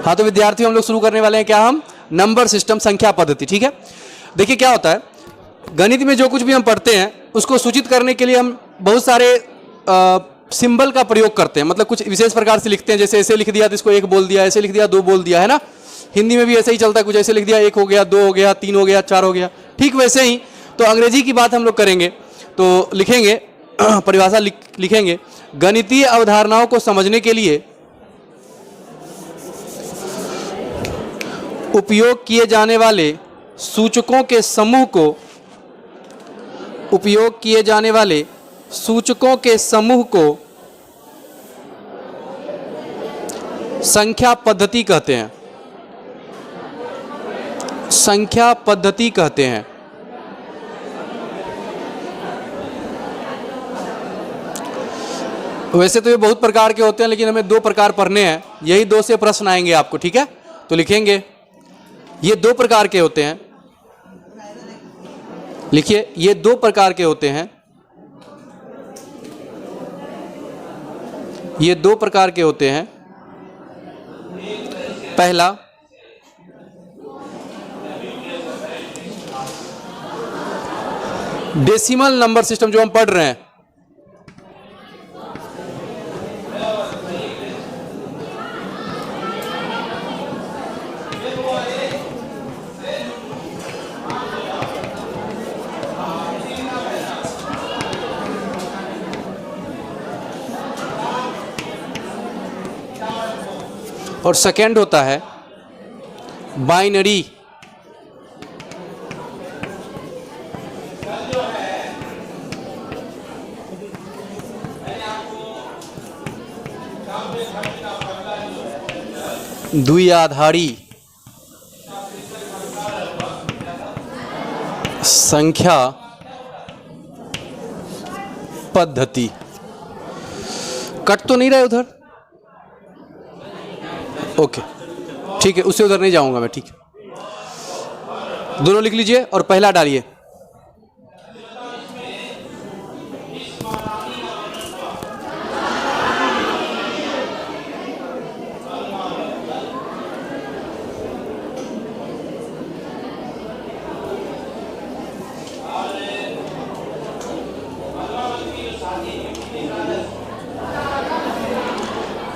हाँ तो विद्यार्थियों हम लोग शुरू करने वाले हैं क्या, हम नंबर सिस्टम, संख्या पद्धति। ठीक है, देखिए क्या होता है, गणित में जो कुछ भी हम पढ़ते हैं उसको सूचित करने के लिए हम बहुत सारे सिंबल का प्रयोग करते हैं, मतलब कुछ विशेष प्रकार से लिखते हैं। जैसे ऐसे लिख दिया तो इसको एक बोल दिया, ऐसे लिख दिया दो बोल दिया, है ना। हिंदी में भी ऐसे ही चलता है, कुछ ऐसे लिख दिया, एक हो गया, दो हो गया, तीन हो गया, चार हो गया। ठीक वैसे ही तो अंग्रेजी की बात हम लोग करेंगे तो लिखेंगे परिभाषा लिखेंगे, गणितीय अवधारणाओं को समझने के लिए उपयोग किए जाने वाले सूचकों के समूह को, उपयोग किए जाने वाले सूचकों के समूह को संख्या पद्धति कहते हैं, संख्या पद्धति कहते हैं। वैसे तो ये बहुत प्रकार के होते हैं, लेकिन हमें दो प्रकार पढ़ने हैं, यही दो से प्रश्न आएंगे आपको। ठीक है, तो लिखेंगे ये दो प्रकार के होते हैं, लिखिए ये दो प्रकार के होते हैं, ये दो प्रकार के होते हैं। पहला डेसिमल नंबर सिस्टम जो हम पढ़ रहे हैं, और सेकेंड होता है बाइनरी। द्विआधारी संख्या पद्धति। कट तो नहीं रहे उधर? ओके ठीक है, उससे उधर नहीं जाऊंगा मैं। ठीक है, दोनों लिख लीजिए और पहला डालिए।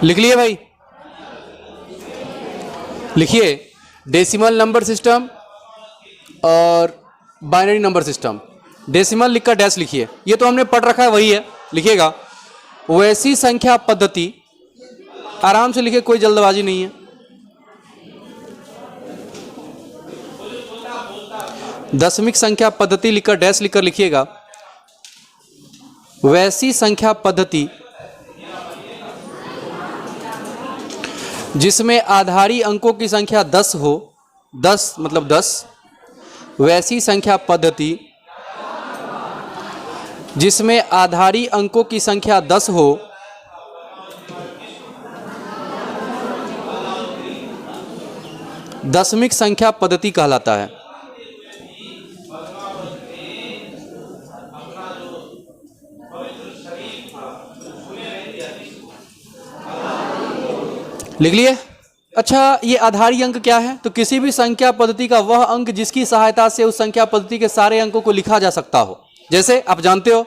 लिख लिए भाई? लिखिए डेसिमल नंबर सिस्टम और बाइनरी नंबर सिस्टम। डेसिमल लिखकर डैश लिखिए, ये तो हमने पढ़ रखा है वही है, लिखिएगा वैसी संख्या पद्धति, आराम से लिखिए, कोई जल्दबाजी नहीं है। दशमिक संख्या पद्धति लिखकर डैश लिखकर लिखिएगा वैसी संख्या पद्धति जिसमें आधारी अंकों की संख्या 10 हो, 10 मतलब 10, वैसी संख्या पद्धति जिसमें आधारी अंकों की संख्या 10 हो, दशमिक संख्या पद्धति कहलाता है। लिख लिए? अच्छा, ये आधारी अंक क्या है? तो किसी भी संख्या पद्धति का वह अंक जिसकी सहायता से उस संख्या पद्धति के सारे अंकों को लिखा जा सकता हो। जैसे आप जानते हो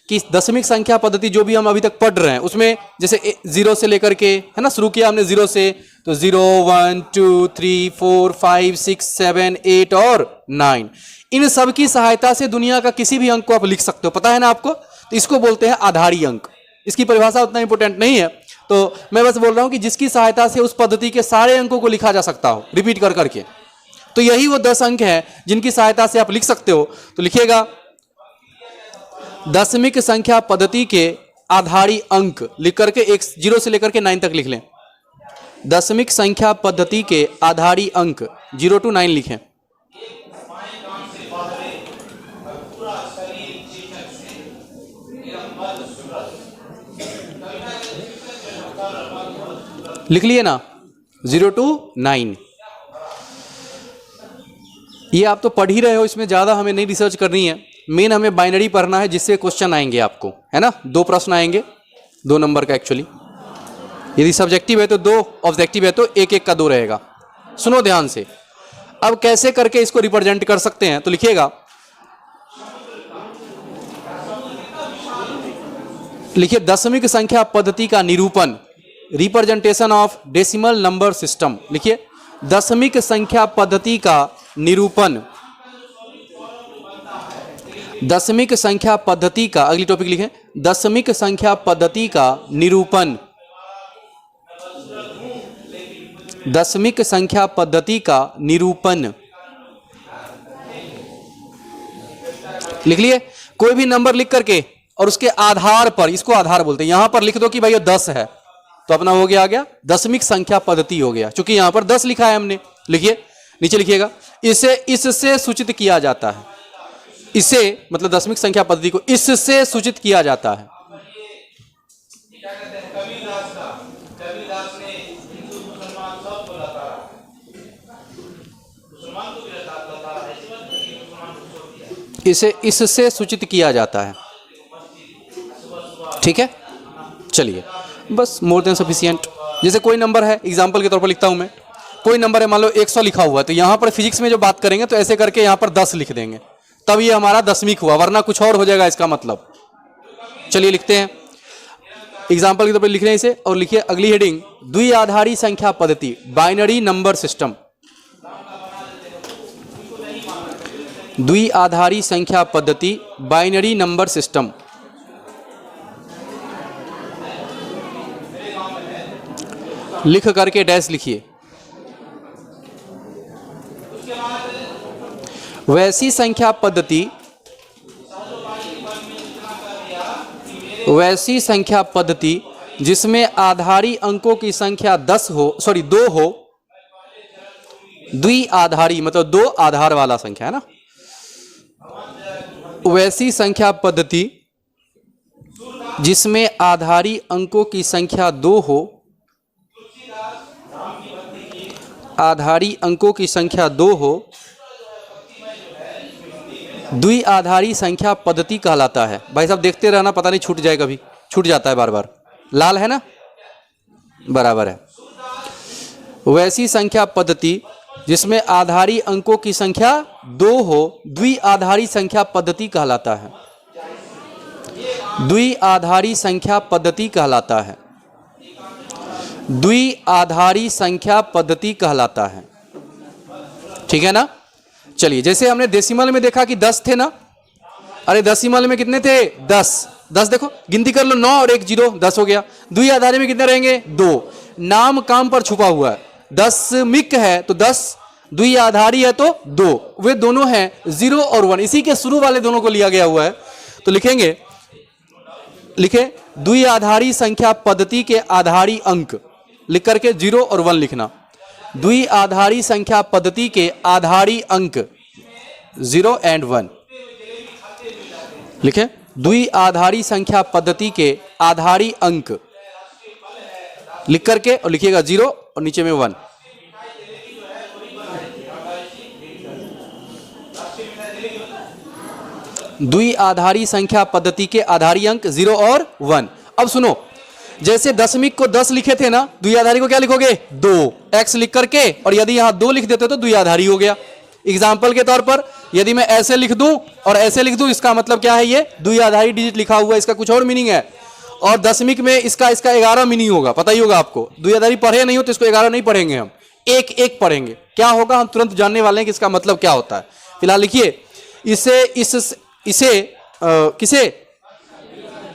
कि दशमिक संख्या पद्धति जो भी हम अभी तक पढ़ रहे हैं उसमें जैसे 0 से लेकर के, है ना, शुरू किया हमने 0 से, तो 0 1 2 3 4 5 6 7 8 और 9, इन सब की सहायता से दुनिया का किसी भी अंक को आप लिख सकते हो। पता है ना आपको? तो इसको बोलते हैं आधारी अंक। इसकी परिभाषा उतना इंपॉर्टेंट नहीं है, तो मैं बस बोल रहा हूं कि जिसकी सहायता से उस पद्धति के सारे अंकों को लिखा जा सकता हो, रिपीट कर करके। तो यही वो 10 अंक हैं जिनकी सहायता से आप लिख सकते हो। तो लिखिएगा दशमिक संख्या पद्धति के आधारी अंक, लिख करके 0 से लेकर के 9 तक लिख लें। दशमिक संख्या पद्धति के आधारी अंक 0 to 9 लिखें। लिख लिए ना, 0 to 9। ये आप तो पढ़ ही रहे हो, इसमें ज़्यादा हमें नहीं रिसर्च करनी है। मेन हमें बाइनरी पढ़ना है, जिससे क्वेश्चन आएंगे आपको, है ना। 2 प्रश्न आएंगे, 2 नंबर का एक्चुअली। यदि सब्जेक्टिव है तो 2, ऑब्जेक्टिव है तो 1 का 2 रहेगा। सुनो ध्यान से, अब कैसे करके इसको रिप्रेजेंट कर सकते हैं, तो लिखिएगा, लिखिए दशमिक संख्या पद्धति का निरूपण, representation of decimal number system. लिखिए दशमिक संख्या पद्धति का निरूपण, दशमिक संख्या पद्धति का, अगली टॉपिक लिखें, दशमिक संख्या पद्धति का निरूपण, दशमिक संख्या पद्धति का निरूपण। लिख लिए, कोई भी नंबर लिख करके और उसके आधार पर, इसको आधार बोलते हैं, यहां पर लिख दो कि भाई ये 10 है, तो अपना हो गया, आ गया दशमिक संख्या पद्धति हो गया, क्योंकि यहां पर 10 लिखा है हमने। लिखिए नीचे लिखिएगा, इसे इससे सूचित किया जाता है, इसे मतलब दशमिक संख्या पद्धति को इससे सूचित किया जाता है। इसे इससे सूचित किया जाता है, ठीक है। चलिए बस मोर देन सफिशिएंट। जैसे कोई नंबर है, एग्जांपल के तौर पर लिखता हूं मैं, कोई नंबर है मान लो 100 लिखा हुआ है, तो यहां पर फिजिक्स में जो बात करेंगे तो ऐसे करके यहां पर 10 लिख देंगे, तब ये हमारा दशमिक हुआ, वरना कुछ और हो जाएगा इसका मतलब। चलिए लिखते हैं, एग्जांपल के तौर पर लिख रहे हैं इसे, और लिखिए अगली हेडिंग, द्विआधारी संख्या पद्धति, बाइनरी नंबर सिस्टम। द्विआधारी संख्या पद्धति, बाइनरी नंबर सिस्टम। लिख करके डैश लिखिए। वैसी संख्या पद्धति, वैसी संख्या पद्धति जिसमें आधारी अंकों की संख्या 2 हो, द्विआधारी मतलब 2 आधार वाला संख्या है ना, वैसी संख्या पद्धति जिसमें आधारी अंकों की संख्या 2 हो, आधारी अंकों की संख्या 2 हो, द्विआधारी संख्या पद्धति कहलाता है। भाई साहब देखते रहना, पता नहीं छूट जाए, कभी छूट जाता है बार बार। लाल है ना, बराबर है। वैसी संख्या पद्धति जिसमें आधारी अंकों की संख्या 2 हो, द्विआधारी संख्या पद्धति कहलाता है, द्विआधारी संख्या पद्धति कहलाता है, द्विआधारी संख्या पद्धति कहलाता है, ठीक है ना। चलिए जैसे हमने डेसिमल में देखा कि 10 थे ना, अरे डेसिमल में कितने थे, 10 देखो गिनती कर लो, 9 और 1 0, 10 हो गया। द्विआधारी में कितने रहेंगे, 2। नाम काम पर छुपा हुआ है, दशमिक है तो 10, द्विआधारी है तो 2, वे दोनों हैं 0 और 1, इसी के शुरू वाले दोनों को लिया गया हुआ है। तो लिखेंगे, लिखे द्विआधारी संख्या पद्धति के आधारी अंक, लिख करके 0 और 1 लिखना। द्विआधारी संख्या पद्धति के आधारी अंक 0 एंड 1 लिखें। द्विआधारी संख्या पद्धति के आधारी अंक लिख करके और लिखिएगा 0 और नीचे में 1। द्विआधारी संख्या पद्धति के आधारी अंक 0 और 1। अब सुनो, जैसे दशमिक को 10 लिखे थे ना, द्विआधारी को क्या लिखोगे, 2 x लिख करके, और यदि यहां 2 लिख देते तो द्विआधारी हो गया। एग्जाम्पल के तौर पर यदि मैं ऐसे लिख दूं और ऐसे लिख दूं, इसका मतलब क्या है, ये द्विआधारी डिजिट लिखा हुआ है, इसका कुछ और मीनिंग है। और दशमिक में इसका 11 मीनिंग होगा, पता ही होगा आपको। द्विआधारी पढ़े नहीं हो तो इसको 11 नहीं पढ़ेंगे हम, एक पढ़ेंगे। क्या होगा हम तुरंत जानने वाले हैं कि इसका मतलब क्या होता है। फिलहाल लिखिए, इसे किसे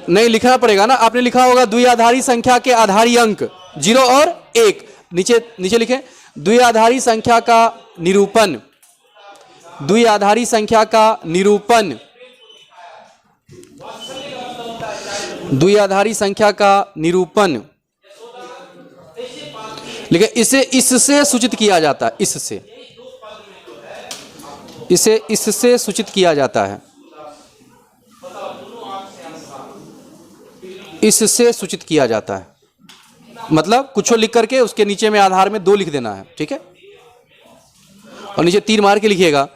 नहीं लिखना पड़ेगा ना, आपने लिखा होगा द्विआधारी संख्या के आधारी अंक 0 और 1। नीचे लिखें, द्विआधारी संख्या का निरूपण, द्विआधारी संख्या का निरूपण, द्विआधारी संख्या का निरूपण लिखे। इसे इससे सूचित किया जाता है, इसे इससे सूचित किया जाता है, इससे सूचित किया जाता है, मतलब कुछ लिख करके उसके नीचे में आधार में 2 लिख देना है, ठीक है। और नीचे तीर मार के लिखिएगा।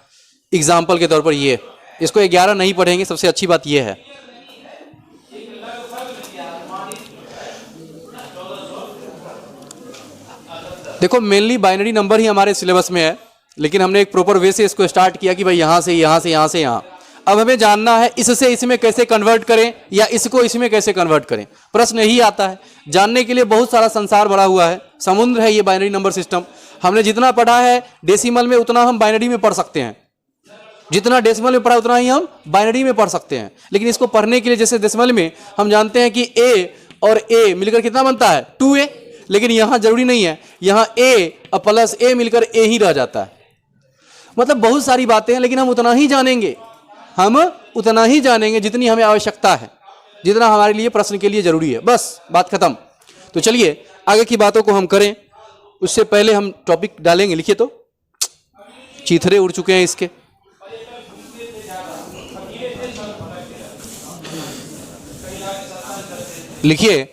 एग्जाम्पल के तौर पर ये, इसको 11 नहीं पढ़ेंगे, सबसे अच्छी बात ये है। देखो मेनली बाइनरी नंबर ही हमारे सिलेबस में है, लेकिन हमने एक प्रॉपर वे से इसको स्टार्ट किया कि भाई यहाँ से यहाँ से यहाँ से यहाँ। अब हमें जानना है इससे इसमें कैसे कन्वर्ट करें या इसको इसमें कैसे कन्वर्ट करें। प्रश्न यही आता है। जानने के लिए बहुत सारा संसार बड़ा हुआ है, समुद्र है ये बाइनरी नंबर सिस्टम। हमने जितना पढ़ा है डेसिमल में उतना हम बाइनरी में पढ़ सकते हैं, जितना डेसिमल में पढ़ा उतना ही हम बाइनरी में पढ़ सकते हैं। लेकिन इसको पढ़ने के लिए जैसे डेसिमल में हम जानते हैं कि ए और ए मिलकर कितना बनता है 2a, लेकिन यहाँ जरूरी नहीं है, यहाँ a और प्लस a मिलकर a ही रह जाता है। मतलब बहुत सारी बातें हैं, लेकिन हम उतना ही जानेंगे, हम उतना ही जानेंगे जितनी हमें आवश्यकता है, जितना हमारे लिए प्रश्न के लिए जरूरी है। बस बात खत्म। तो चलिए आगे की बातों को हम करें, उससे पहले हम टॉपिक डालेंगे। लिखिए तो, चीथरे उड़ चुके हैं इसके। लिखिए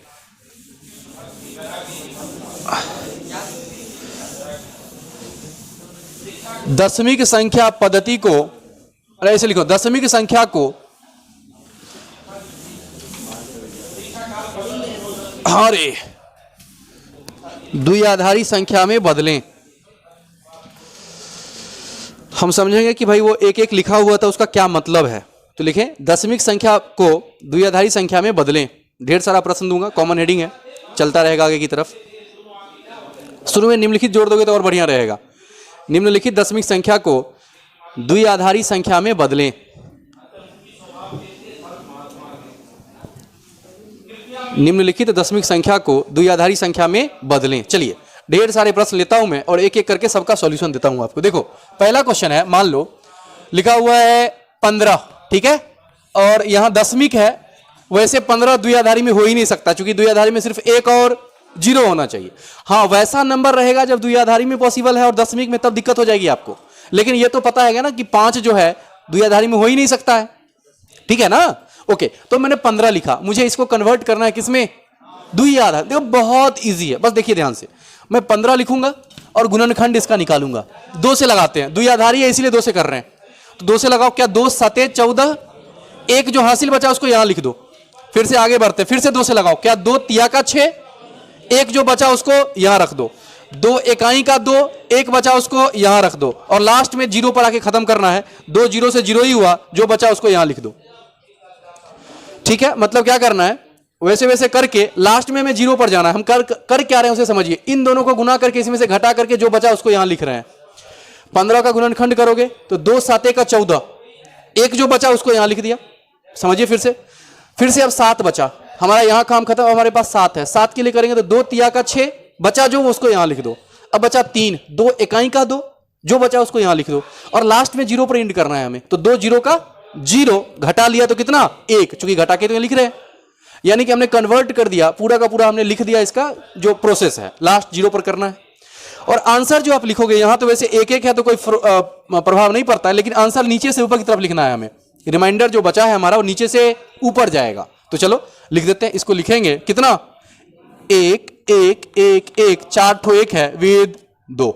दशमिक संख्या पद्धति को, अरे ऐसे लिखो, दशमिक संख्या को अरे द्विआधारी संख्या में बदलें। हम समझेंगे कि भाई वो एक एक लिखा हुआ था उसका क्या मतलब है। तो लिखें दशमिक संख्या को द्विआधारी संख्या में बदलें। ढेर सारा प्रश्न दूंगा, कॉमन हेडिंग है, चलता रहेगा आगे की तरफ। शुरू में निम्नलिखित जोड़ दोगे तो और बढ़िया रहेगा। निम्नलिखित दशमिक संख्या को द्विआधारी संख्या में बदलें। निम्नलिखित दशमिक संख्या को द्विआधारी संख्या में बदलें। चलिए ढेर सारे प्रश्न लेता हूं मैं और एक एक करके सबका सॉल्यूशन देता हूं आपको। देखो पहला क्वेश्चन है, मान लो लिखा हुआ है 15, ठीक है, और यहां दशमिक है। वैसे 15 द्विआधारी में हो ही नहीं सकता, क्योंकि द्विआधारी में सिर्फ 1 और 0 होना चाहिए। हाँ वैसा नंबर रहेगा जब द्विआधारी में पॉसिबल है और दशमिक में, तब दिक्कत हो जाएगी आपको। लेकिन ये तो पता है ना कि 5 जो है द्विआधारी में हो ही नहीं सकता है, ठीक है ना। ओके, तो मैंने 15 लिखा, मुझे इसको कन्वर्ट करना है किसमें, द्विआधारी। देखो बहुत इजी है, बस देखिए ध्यान से। मैं 15 लिखूंगा और गुणनखंड इसका निकालूंगा। 2 से लगाते हैं, द्विआधारी है इसीलिए 2 से कर रहे हैं, तो 2 से लगाओ। क्या 2 7 14, एक जो हासिल बचा उसको यहां लिख दो। फिर से आगे बढ़ते, फिर से 2 से लगाओ। क्या 2 तिया का 6, एक जो बचा उसको यहां रख दो। 2 इकाई का 2, एक बचा उसको यहां रख दो। और लास्ट में 0 पर आके खत्म करना है। 2 0 से 0 ही हुआ, जो बचा उसको यहां लिख दो, ठीक है। मतलब क्या करना है, वैसे वैसे करके लास्ट में 0 पर जाना है। हम कर क्या रहे हैं उसे समझिए। इन दोनों को गुना करके इसमें से घटा करके जो बचा उसको यहां लिख रहे हैं। 15 का गुणनखंड करोगे तो 2 7 का 14, एक जो बचा उसको यहां लिख दिया। समझिए फिर से अब 7 बचा, हमारा यहां काम खत्म। हमारे पास 7 है, 7 के लिए करेंगे तो 2 तिया का 6, बचा जो उसको यहां लिख दो। अब बचा 3, 2 इकाई का 2, जो बचा उसको यहां लिख दो। और लास्ट में 0 पर एंड करना है हमें, तो 2 0 का 0 घटा लिया तो कितना 1, चूंकि घटा के तो लिख रहे हैं। यानी कि हमने कन्वर्ट कर दिया, पूरा का पूरा हमने लिख दिया। इसका जो प्रोसेस है लास्ट 0 पर करना है। और आंसर जो आप लिखोगे यहां तो वैसे एक एक है तो कोई प्रभाव नहीं पड़ता है, लेकिन आंसर नीचे से ऊपर की तरफ लिखना है हमें। रिमाइंडर जो बचा है हमारा वो नीचे से ऊपर जाएगा। तो चलो लिख देते हैं, इसको लिखेंगे कितना 1 1 1 1, 4 ठो 1 है विद 2।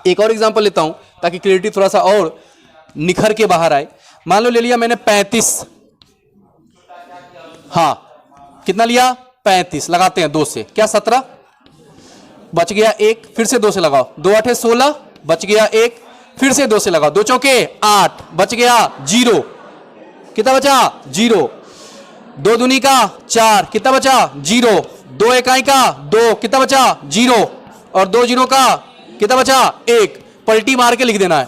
एक और एग्जांपल लेता हूं ताकि क्लियरिटी थोड़ा सा और निखर के बाहर आए। मान लो ले लिया मैंने 35, हाँ कितना लिया 35, लगाते हैं 2 से, क्या 17, बच गया 1, फिर से 2 से लगाओ। 2 8 16, बच गया 1, फिर से 2 से लगाओ। 2 चौके 8, बच गया 0, कितना बचा 0। 2 दूनी का 4, कितना बचा 0। 2 इकाई का 2, कितना बचा 0। और 2 0 का कितना बचा 1। पलटी मार के लिख देना है।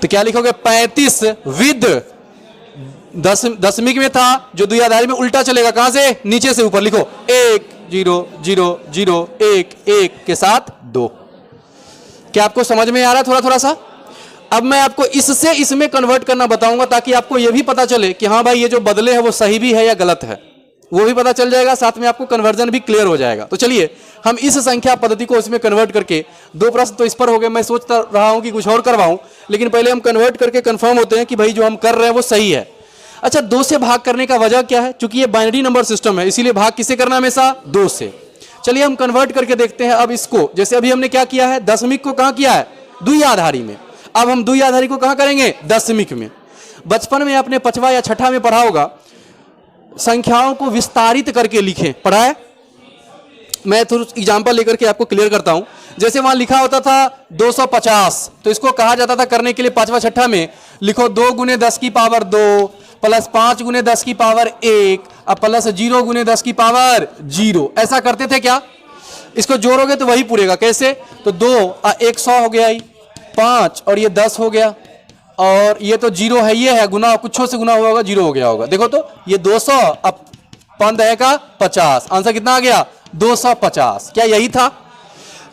तो क्या लिखोगे 35 विद दशमिक में था जो द्विआधारी में उल्टा चलेगा, कहां से नीचे से ऊपर लिखो 1 0 0 0 1 1 के साथ 2। क्या आपको समझ में आ रहा है थोड़ा थोड़ा सा। अब मैं आपको इससे इसमें कन्वर्ट करना बताऊंगा ताकि आपको यह भी पता चले कि हाँ भाई ये जो बदले हैं वो सही भी है या गलत है, वो भी पता चल जाएगा। साथ में आपको कन्वर्जन भी क्लियर हो जाएगा। तो चलिए हम इस संख्या पद्धति को इसमें कन्वर्ट करके, 2 प्रश्न तो इस पर हो गए। मैं सोचता रहा हूं कि कुछ और करवाऊं, लेकिन पहले हम कन्वर्ट करके कंफर्म होते हैं कि भाई जो हम कर रहे हैं वो सही है। अच्छा 2 से भाग करने का वजह क्या है, क्योंकि ये बाइनरी नंबर सिस्टम है, इसीलिए भाग किससे करना हमेशा 2 से। चलिए हम कन्वर्ट करके देखते हैं। अब इसको जैसे अभी हमने क्या किया है, दशमिक को कहां किया है द्विआधारी में, अब हम द्विआधारी को कहां करेंगे दशमिक में। बचपन में आपने 5वां या 6ठा में पढ़ा होगा, संख्याओं को विस्तारित करके लिखें, पढ़ा है। मैं थोड़ा एग्जाम्पल लेकर के आपको क्लियर करता हूं। जैसे वहां लिखा होता था 250, तो इसको कहा जाता था करने के लिए पांचवा छठा में लिखो 2 गुने 10 की पावर 2 प्लस 5 गुने 10 की पावर 1 और प्लस 0 गुने 10 की पावर 0। ऐसा करते थे क्या? इसको जोड़ोगे तो वही पूरेगा। कैसे? तो 2 और 1 100 हो गया, 5 और ये 10 हो गया, और ये तो 0 है, ये है गुना, कुछों से गुना हुआ होगा, 0 हो गया होगा। देखो तो ये 200 अब 5 का 50, आंसर कितना आ गया? 250। क्या यही था?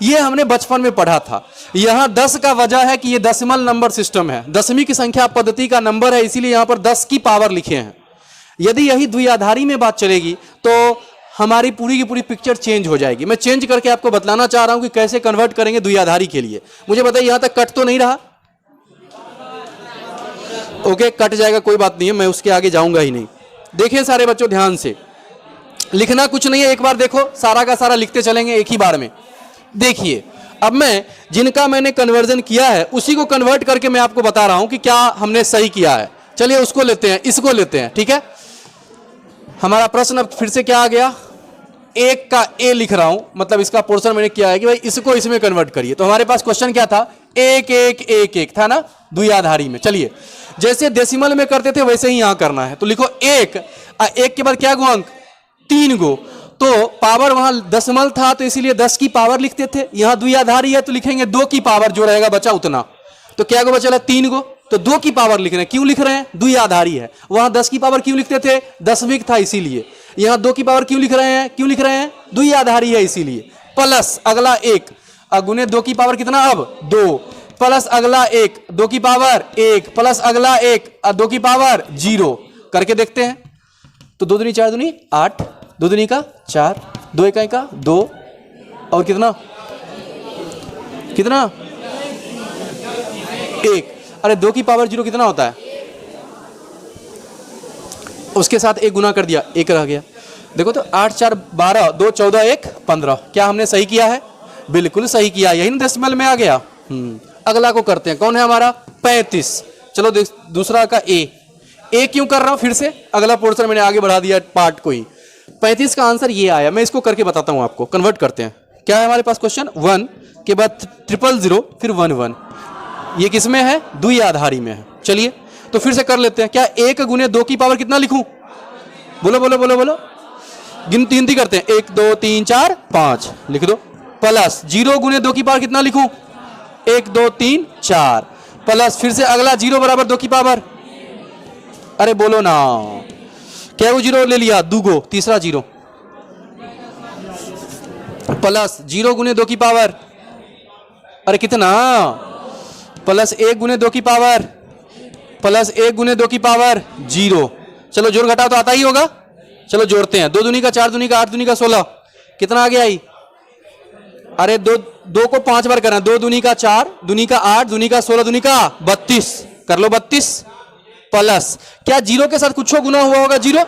ये हमने बचपन में पढ़ा था। यहां 10 का वजह है कि ये डेसिमल नंबर सिस्टम है, दशमीं की संख्या पद्धति का नंबर है, इसीलिए यहां पर 10 की पावर लिखे हैं। यदि यही द्विआधारी में बात चलेगी तो हमारी पूरी की पूरी पिक्चर चेंज हो जाएगी। मैं चेंज करके आपको बतलाना चाह रहा हूं कि कैसे कन्वर्ट करेंगे द्विआधारी के लिए। मुझे बताइए यहां तक कट तो नहीं रहा? ओके, कट जाएगा, कोई बात नहीं है, मैं उसके आगे जाऊंगा ही नहीं। देखिए सारे बच्चों ध्यान से, लिखना कुछ नहीं है, एक बार देखो, सारा का सारा लिखते चलेंगे एक ही बार में। देखिए अब मैं जिनका मैंने कन्वर्जन किया है उसी को कन्वर्ट करके मैं आपको बता रहा हूं कि क्या हमने सही किया है। चलिए उसको लेते हैं, इसको लेते हैं, ठीक है। हमारा प्रश्न अब फिर से क्या आ गया? 1 का ए लिख रहा हूं, मतलब इसका पोर्शन मैंने किया है कि भाई इसको इसमें कन्वर्ट करिए। तो हमारे पास क्वेश्चन क्या था? 1 1 1 1 था ना द्विआधारी में। चलिए जैसे डेसिमल में करते थे वैसे ही यहां करना है। तो लिखो 1 के बाद क्या गो अंक? 3 गो। तो पावर वहां दशमल था तो इसीलिए 10 की पावर लिखते थे। यहां द्विआधारी है तो लिखेंगे 2 की पावर, जो रहेगा बचा उतना। तो क्या गो बचा? 3 गो। तो 2 की पावर लिख रहे हैं। क्यों लिख रहे हैं? द्विआधारी है। वहां 10 की पावर क्यों लिखते थे? दशमिक था इसीलिए। यहां 2 की पावर क्यों लिख रहे हैं? क्यों लिख रहे हैं? द्विआधारी है इसीलिए। प्लस अगला 1 गुने 2 की पावर कितना? अब 2 प्लस अगला 1 2 की पावर 1 प्लस अगला 1 2 की पावर 0 करके देखते हैं। तो 2 दूनी 4 दूनी 8, 2 दूनी का 4, 2 इकाई का 2 और कितना कितना 1। अरे 2 की पावर 0 कितना होता है? उसके साथ 1 गुना कर दिया, 1 रह गया। देखो तो 8 4 12, 2 14 1 15। क्या हमने सही किया है? बिल्कुल सही किया, यही ना डेसिमल में आ गया। अगला को करते हैं, कौन है हमारा? 35। चलो दूसरा का ए क्यों कर रहा हूं? फिर से अगला पोर्शन मैंने आगे बढ़ा दिया पार्ट को ही। 35 का आंसर ये आया। मैं इसको करके बताता हूं आपको, कन्वर्ट करते हैं। क्या है हमारे पास क्वेश्चन? 1 के बाद 000 फिर 1 1। ये किस में है? द्विआधारी में है। चलिए तो फिर से कर लेते हैं। क्या 1 गुने 2 की पावर कितना लिखूं? बोलो बोलो बोलो बोलो, गिनती करते हैं। 1 2 3 4 5 लिख दो। प्लस 0 गुने 2 की पावर कितना लिखूं? 1 2 3 4 प्लस फिर से अगला 0 बराबर 2 की पावर। अरे बोलो ना, क्या वो 0 ले लिया? 2 गो, तीसरा 0 प्लस 0 गुने 2 की पावर, अरे कितना? प्लस 1 गुने 2 की पावर प्लस 1 गुने 2 की पावर 0। चलो जोड़ घटाओ तो आता ही होगा। चलो जोड़ते हैं। 2 दूनी का 4 दूनी का 8 दूनी का 16, कितना आ गया आई? अरे 2 को 5 बार करना। 2 दूनी का 4 दूनी का 8 दूनी का 16 दूनी का 32 कर लो 32 प्लस क्या 0 के साथ कुछ गुना हुआ होगा? 0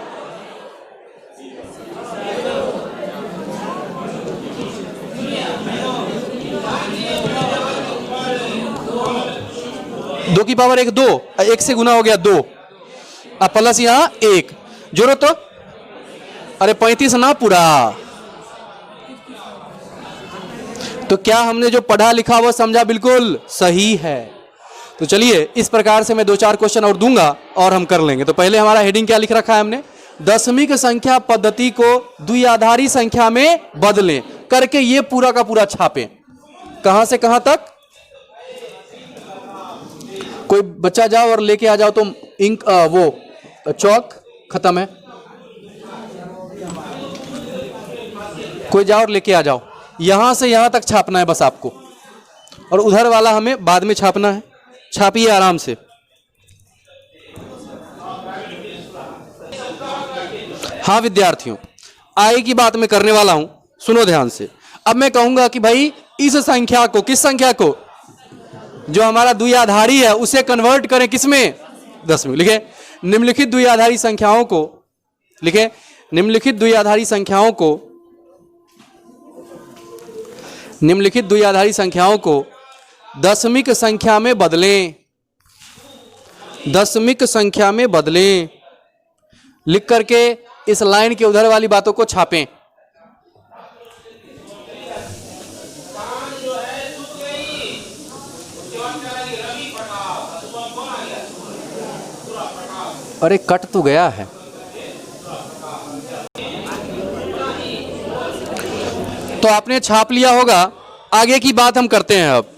2 की पावर 1 2, 1 से गुना हो गया 2 प्लस यहां 1 जोड़ो तो अरे 35 ना पूरा। तो क्या हमने जो पढ़ा लिखा वो समझा बिल्कुल सही है। तो चलिए इस प्रकार से मैं 2-4 क्वेश्चन और दूंगा और हम कर लेंगे। तो पहले हमारा हेडिंग क्या लिख रखा है हमने? दशमिक संख्या पद्धति को द्विआधारी संख्या में बदलें करके ये पूरा का पूरा छापें। कहां से कहां तक? कोई बच्चा जाओ और लेके आ जाओ तो इंक वो चौक खत्म है, कोई जाओ और लेके आ जाओ। यहां से यहां तक छापना है बस आपको, और उधर वाला हमें बाद में छापना है। छापिए आराम से। हाँ विद्यार्थियों, आय की बात मैं करने वाला हूं, सुनो ध्यान से। अब मैं कहूंगा कि भाई इस संख्या को, किस संख्या को? जो हमारा द्विआधारी है उसे कन्वर्ट करें किसमें? दशमिक। लिखे निम्नलिखित द्विआधारी संख्याओं को, लिखे निम्नलिखित द्विआधारी संख्याओं को, निम्नलिखित द्विआधारी संख्याओं को दशमिक संख्या में बदलें। दशमिक संख्या में बदलें लिख करके इस लाइन के उधर वाली बातों को छापें। अरे कट तो गया है। तो आपने छाप लिया होगा। आगे की बात हम करते हैं अब।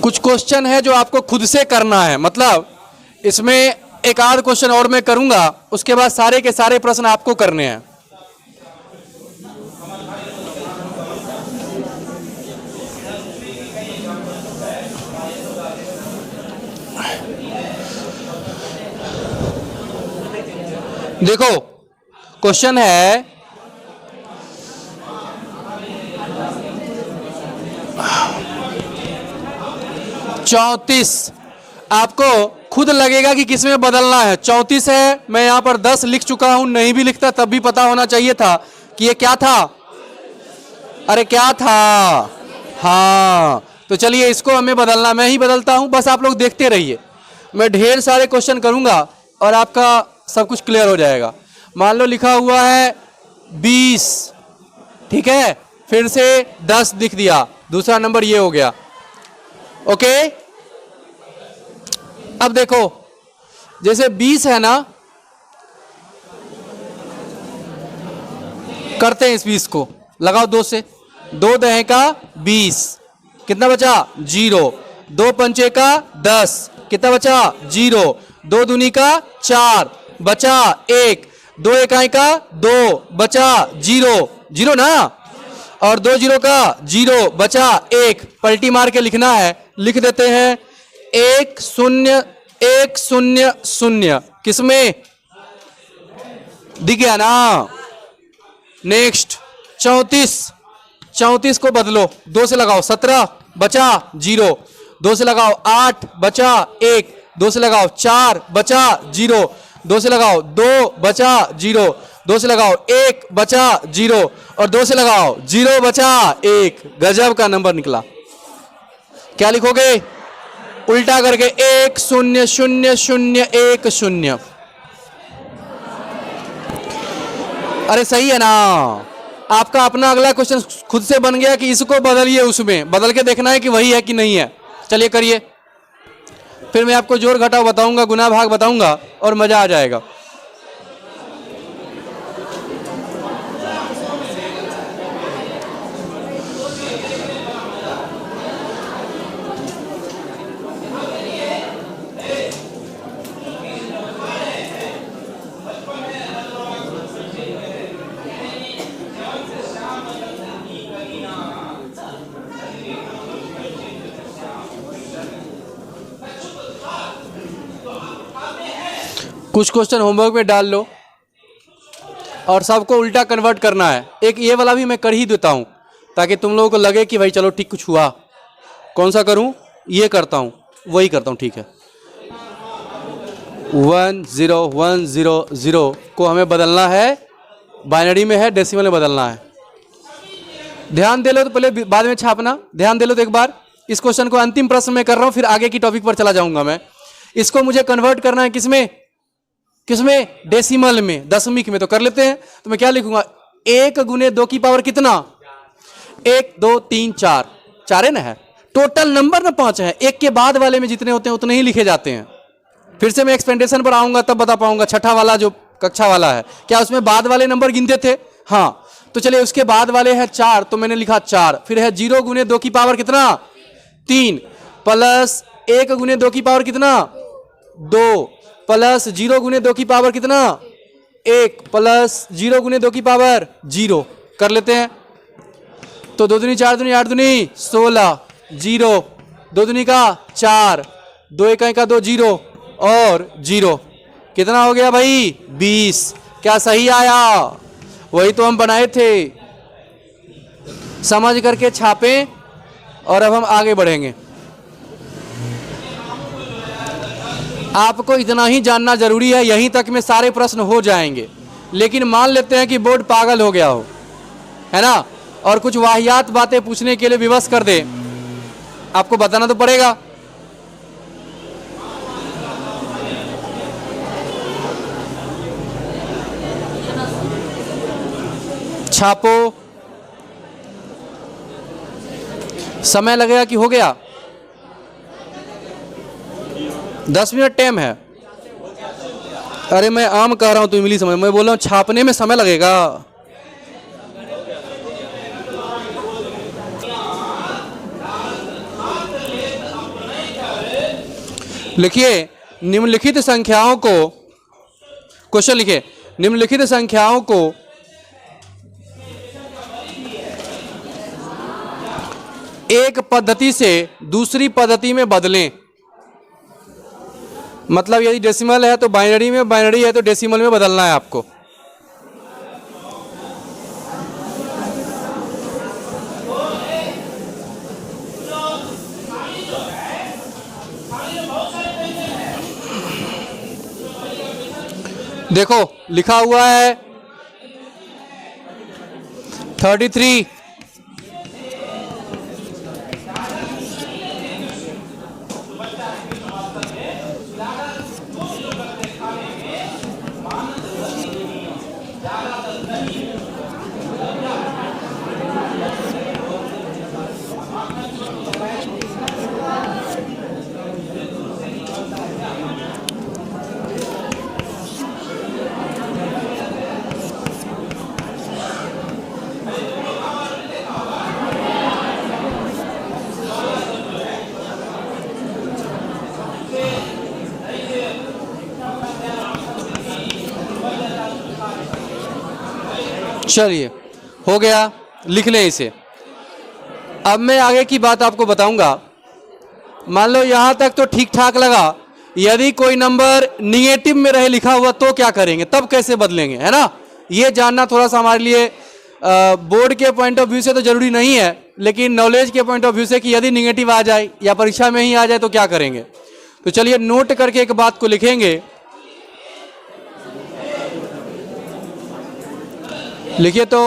कुछ क्वेश्चन है जो आपको खुद से करना है, मतलब इसमें एक आध क्वेश्चन और मैं करूंगा, उसके बाद सारे के सारे प्रश्न आपको करने हैं। देखो क्वेश्चन है 34। आपको खुद लगेगा कि किसमें बदलना है। 34 है, मैं यहां पर 10 लिख चुका हूं, नहीं भी लिखता तब भी पता होना चाहिए था कि ये क्या था। अरे क्या था, हाँ। तो चलिए इसको हमें बदलना, मैं ही बदलता हूं, बस आप लोग देखते रहिए। मैं ढेर सारे क्वेश्चन करूंगा और आपका सब कुछ क्लियर हो जाएगा। मान लो लिखा हुआ है 20, ठीक है, फिर से 10 लिख दिया, दूसरा नंबर ये हो गया। ओके, अब देखो जैसे 20 है ना, करते हैं इस 20 को, लगाओ 2 से, 2 दहे का 20, कितना बचा 0, 2 पंचे का 10, कितना बचा 0, 2 दूनी का 4, बचा 1, 2 इकाई का 2, बचा 0, 0 ना, और 2 0 का 0, बचा 1। पलटी मार के लिखना है, लिख देते हैं 1 0 1 0 0, किसमें दिख गया ना। नेक्स्ट 34 को बदलो, 2 से लगाओ 17, बचा 0, 2 से लगाओ 8, बचा 1, 2 से लगाओ 4, बचा 0, 2 से लगाओ 2, बचा 0, 2 से लगाओ 1, बचा 0, और 2 से लगाओ 0, बचा 1। गजब का नंबर निकला। क्या लिखोगे, उल्टा करके 1 0 0 0 1 0। अरे सही है ना। आपका अपना अगला क्वेश्चन खुद से बन गया कि इसको बदलिए, उसमें बदल के देखना है कि वही है कि नहीं है। चलिए करिए, फिर मैं आपको जोड़ घटाव बताऊंगा, गुना भाग बताऊंगा और मजा आ जाएगा। कुछ क्वेश्चन होमवर्क में डाल लो और सबको उल्टा कन्वर्ट करना है। एक ये वाला भी मैं कर ही देता हूं ताकि तुम लोगों को लगे कि भाई चलो ठीक कुछ हुआ। कौन सा करूं, ये करता हूं, वही करता हूं, ठीक है। 1 0 1 0 0 को हमें बदलना है, बाइनरी में है, डेसिमल में बदलना है। ध्यान दे लो तो पहले, बाद में छापना। ध्यान दे लो तो एक बार, इस क्वेश्चन को अंतिम प्रश्न में कर रहा हूं, फिर आगे की टॉपिक पर चला जाऊंगा मैं। इसको मुझे कन्वर्ट करना है किसमें, किसमें, डेसिमल में, दशमिक में। तो कर लेते हैं। तो मैं क्या लिखूंगा, 1 गुने 2 की पावर कितना, 1 2 3 4, 4 है ना, है टोटल नंबर ना 5 है। 1 के बाद वाले में जितने होते हैं उतने ही लिखे जाते हैं। फिर से मैं एक्सपेंडेशन पर आऊंगा तब बता पाऊंगा। छठा वाला जो कक्षा वाला है, क्या उसमें बाद वाले नंबर गिनते थे, हाँ। तो चलिए उसके बाद वाले है 4, तो मैंने लिखा 4। फिर है 0 गुने 2 की पावर कितना, 3, प्लस 1 गुने 2 की पावर कितना, 2, प्लस 0 गुने 2 की पावर कितना, 1, प्लस 0 गुने 2 की पावर 0। कर लेते हैं। तो 2 दूनी 4 दूनी 8 दूनी 16, 0, 2 दूनी का 4, 2 इकाई का 2, 0 और 0, कितना हो गया भाई 20। क्या सही आया, वही तो हम बनाए थे। समझ करके छापें और अब हम आगे बढ़ेंगे। आपको इतना ही जानना जरूरी है, यहीं तक में सारे प्रश्न हो जाएंगे। लेकिन मान लेते हैं कि बोर्ड पागल हो गया हो, है ना, और कुछ वाहियात बातें पूछने के लिए विवश कर दे, आपको बताना तो पड़ेगा। छापो, समय लगेगा कि हो गया? 10 मिनट टाइम है। अरे मैं आम कह रहा हूं, तो इमली समझ, मैं बोल रहा हूं छापने में समय लगेगा। लिखिए, निम्नलिखित संख्याओं को, क्वेश्चन लिखिए, निम्नलिखित संख्याओं को एक पद्धति से दूसरी पद्धति में बदलें। मतलब यदि डेसिमल है तो बाइनरी में, बाइनरी है तो डेसिमल में बदलना है आपको। देखो लिखा हुआ है 33, चलिए हो गया, लिख लें इसे। अब मैं आगे की बात आपको बताऊंगा। मान लो यहां तक तो ठीक ठाक लगा, यदि कोई नंबर निगेटिव में रहे लिखा हुआ तो क्या करेंगे, तब कैसे बदलेंगे, है ना। ये जानना थोड़ा सा हमारे लिए बोर्ड के पॉइंट ऑफ व्यू से तो जरूरी नहीं है, लेकिन नॉलेज के पॉइंट ऑफ व्यू से कि यदि निगेटिव आ जाए या परीक्षा में ही आ जाए तो क्या करेंगे। तो चलिए नोट करके एक बात को लिखेंगे। लिखिए तो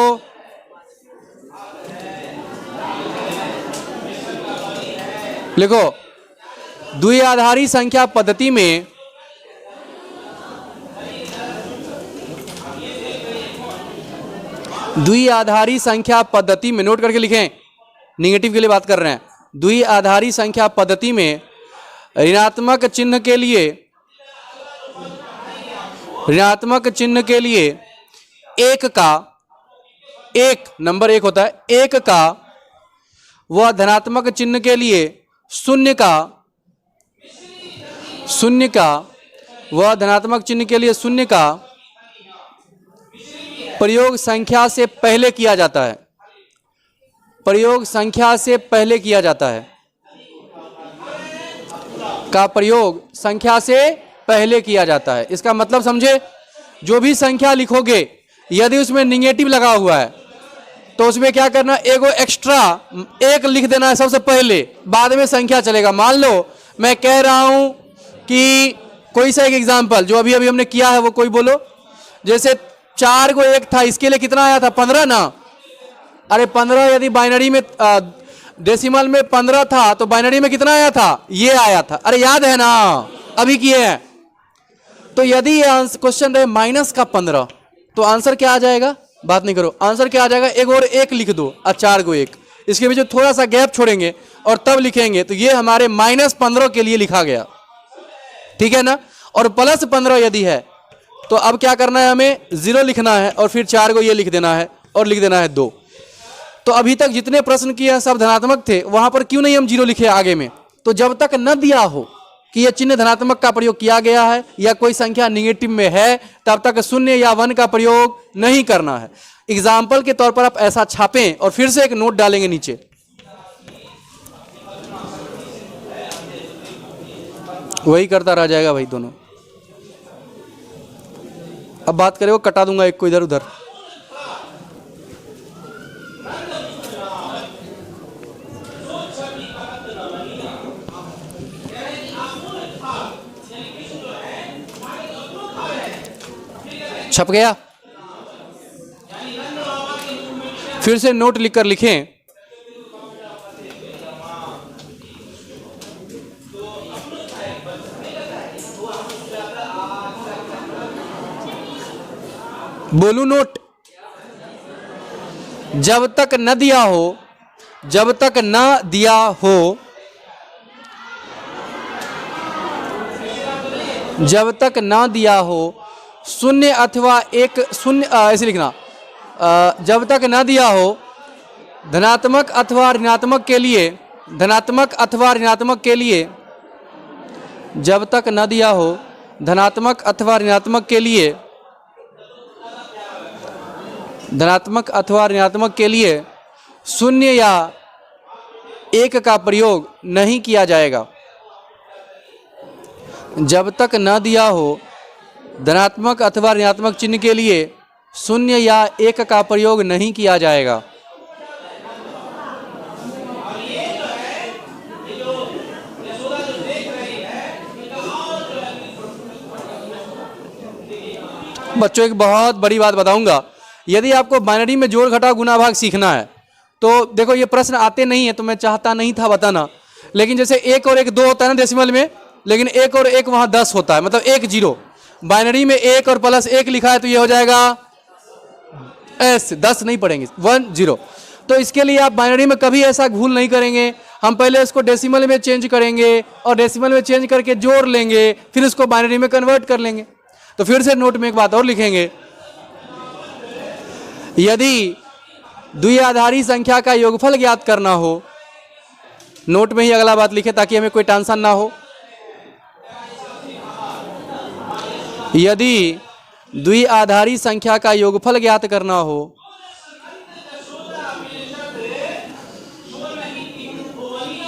लिखो, द्विआधारी संख्या पद्धति में द्विआधारी संख्या पद्धति में, नोट करके लिखें, निगेटिव के लिए बात कर रहे हैं। द्विआधारी संख्या पद्धति में ऋणात्मक चिन्ह के लिए, ऋणात्मक चिन्ह के लिए एक का, एक नंबर एक होता है, एक का वह धनात्मक चिन्ह के लिए शून्य का, शून्य का वह धनात्मक चिन्ह के लिए शून्य का प्रयोग संख्या से पहले किया जाता है, प्रयोग संख्या से पहले किया जाता है, का प्रयोग संख्या से पहले किया जाता है। इसका मतलब समझे, जो भी संख्या लिखोगे यदि उसमें निगेटिव लगा हुआ है तो उसमें क्या करना, एगो एक्स्ट्रा एक लिख देना है सबसे पहले, बाद में संख्या चलेगा। मान लो मैं कह रहा हूं कि कोई सा एक एग्जांपल जो अभी अभी हमने किया है वो कोई बोलो, जैसे 4 को 1 था, इसके लिए कितना आया था, 15 ना। अरे 15 यदि बाइनरी में डेसिमल में 15 था तो बाइनरी में कितना आया था, ये आया था। अरे याद है ना, अभी किए हैं। तो यदि ये क्वेश्चन रहे माइनस का 15 तो आंसर क्या आ जाएगा, बात नहीं करो, आंसर क्या आ जाएगा, एक और एक लिख दो और 4 को 1, इसके बीच थोड़ा सा गैप छोड़ेंगे और तब लिखेंगे। तो ये हमारे -15 के लिए लिखा गया, ठीक है ना। और +15 यदि है तो अब क्या करना है, हमें 0 लिखना है और फिर 4 को ये लिख देना है और लिख देना है 2। तो अभी तक जितने प्रश्न किए हैं सब धनात्मक थे, वहां पर क्यों नहीं हम 0 लिखे आगे में। तो जब तक न दिया हो कि यह चिन्ह धनात्मक का प्रयोग किया गया है या कोई संख्या निगेटिव में है, तब तक 0 या 1 का प्रयोग नहीं करना है। एग्जाम्पल के तौर पर आप ऐसा छापें और फिर से एक नोट डालेंगे नीचे। वही करता रह जाएगा भाई दोनों। अब बात करें, वो कटा दूंगा एक को इधर उधर। छप गया। फिर से नोट लिखकर लिखें, बोलू नोट, जब तक न दिया हो जब तक ना दिया हो, जब तक ना दिया हो, शून्य अथवा एक शून्य, ऐसे लिखना, जब तक ना दिया हो धनात्मक अथवा ऋणात्मक के लिए, धनात्मक अथवा ऋणात्मक के लिए, जब तक न दिया हो धनात्मक अथवा ऋणात्मक के लिए, धनात्मक अथवा ऋणात्मक के लिए शून्य या एक का प्रयोग नहीं किया जाएगा। जब तक न दिया हो धनात्मक अथवा ऋणात्मक चिन्ह के लिए शून्य या एक का प्रयोग नहीं किया जाएगा। बच्चों एक बहुत बड़ी बात बताऊंगा, यदि आपको बाइनरी में जोड़ घटाव गुणा भाग सीखना है तो देखो ये प्रश्न आते नहीं है, तो मैं चाहता नहीं था बताना, लेकिन जैसे एक और एक दो होता है ना डेसिमल में, लेकिन एक और एक वहाँ 10 होता है, मतलब 1 0। बाइनरी में 1 और प्लस 1 लिखा है तो ये हो जाएगा S, 10 नहीं पढ़ेंगे, 1 0। तो इसके लिए आप बाइनरी में कभी ऐसा भूल नहीं करेंगे। हम पहले इसको डेसिमल में चेंज करेंगे और डेसिमल में चेंज करके जोड़ लेंगे, फिर इसको बाइनरी में कन्वर्ट कर लेंगे। तो फिर से नोट में एक बात और लिखेंगे, यदि द्विआधारी संख्या का योगफल ज्ञात करना हो, नोट में ही अगला बात लिखे ताकि हमें कोई टेंशन ना हो। यदि द्विआधारी संख्या का योगफल ज्ञात करना हो,